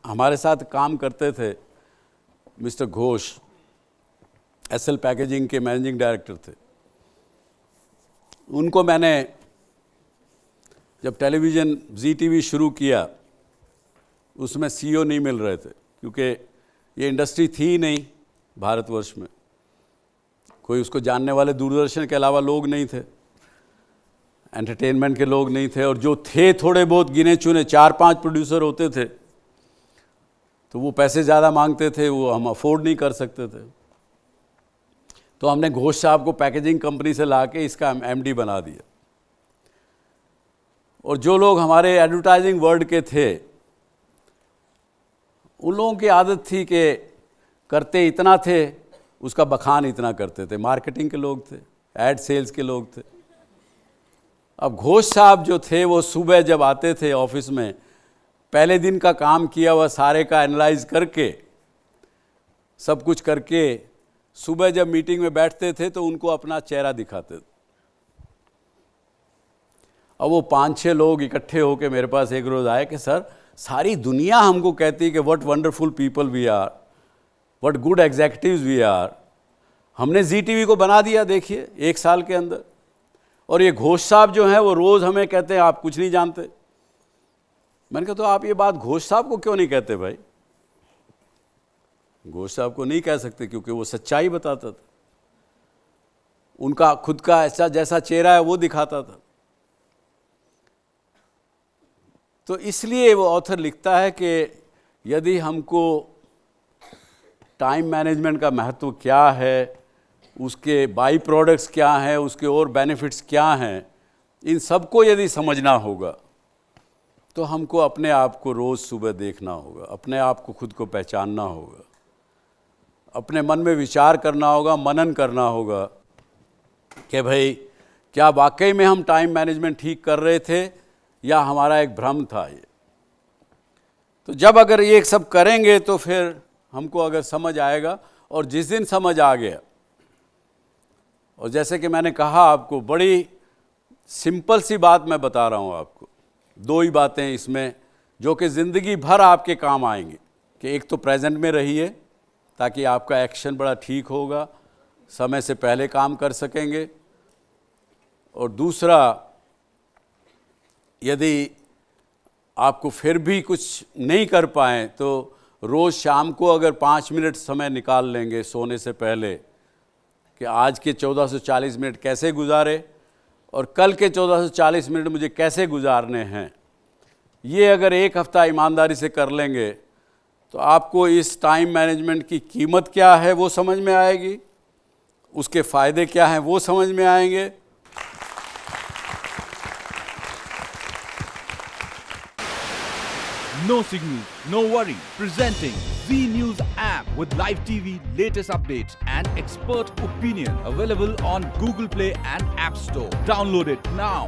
हमारे साथ काम करते थे मिस्टर घोष, एसएल पैकेजिंग के मैनेजिंग डायरेक्टर थे। उनको मैंने जब टेलीविज़न ZTV शुरू किया, उसमें CEO नहीं मिल रहे थे, क्योंकि ये इंडस्ट्री थी ही नहीं भारतवर्ष में। कोई उसको जानने वाले दूरदर्शन के अलावा लोग नहीं थे, एंटरटेनमेंट के लोग नहीं थे, और जो थे थोड़े बहुत गिने चुने 4-5 प्रोड्यूसर होते थे, तो वो पैसे ज़्यादा मांगते थे, वो हम अफोर्ड नहीं कर सकते थे। तो हमने घोष साहब को पैकेजिंग कंपनी से लाके इसका MD बना दिया। और जो लोग हमारे एडवर्टाइजिंग वर्ल्ड के थे, उन लोगों की आदत थी कि करते इतना थे, उसका बखान इतना करते थे। मार्केटिंग के लोग थे, एड सेल्स के लोग थे। अब घोष साहब जो थे, वो सुबह जब आते थे ऑफिस में, पहले दिन का काम किया हुआ सारे का एनालाइज करके, सब कुछ करके, सुबह जब मीटिंग में बैठते थे तो उनको अपना चेहरा दिखाते थे। अब वो 5-6 लोग इकट्ठे होकर मेरे पास एक रोज़ आए कि सर, सारी दुनिया हमको कहती है कि what wonderful people we are, what good executives we are. हमने ZTV को बना दिया, देखिए 1 साल के अंदर। और ये घोष साहब जो हैं, वो रोज़ हमें कहते हैं आप कुछ नहीं जानते। मैंने कहा तो आप ये बात घोष साहब को क्यों नहीं कहते भाई? घोष साहब को नहीं कह सकते क्योंकि वो सच्चाई बताता था, उनका खुद का ऐसा जैसा चेहरा है वो दिखाता था। तो इसलिए वो ऑथर लिखता है कि यदि हमको टाइम मैनेजमेंट का महत्व क्या है, उसके बाई प्रोडक्ट्स क्या हैं, उसके और बेनिफिट्स क्या हैं, इन सबको यदि समझना होगा तो हमको अपने आप को रोज़ सुबह देखना होगा, अपने आप को खुद को पहचानना होगा, अपने मन में विचार करना होगा, मनन करना होगा कि भाई क्या वाकई में हम टाइम मैनेजमेंट ठीक कर रहे थे या हमारा एक भ्रम था ये। तो जब अगर ये सब करेंगे तो फिर हमको अगर समझ आएगा, और जिस दिन समझ आ गया, और जैसे कि मैंने कहा आपको, बड़ी सिंपल सी बात मैं बता रहा हूँ आपको, 2 ही बातें इसमें जो कि ज़िंदगी भर आपके काम आएंगी, कि एक तो प्रेजेंट में रहिए ताकि आपका एक्शन बड़ा ठीक होगा, समय से पहले काम कर सकेंगे, और दूसरा, यदि आपको फिर भी कुछ नहीं कर पाएँ तो रोज़ शाम को अगर 5 मिनट समय निकाल लेंगे सोने से पहले कि आज के 1440 मिनट कैसे गुजारे और कल के 1440 मिनट मुझे कैसे गुजारने हैं, ये अगर 1 हफ्ता ईमानदारी से कर लेंगे तो आपको इस टाइम मैनेजमेंट की कीमत क्या है वो समझ में आएगी, उसके फ़ायदे क्या हैं वो समझ में आएंगे। No signal, no worry. Presenting Z News app with live TV, latest updates and expert opinion. Available on Google Play and App Store. Download it now.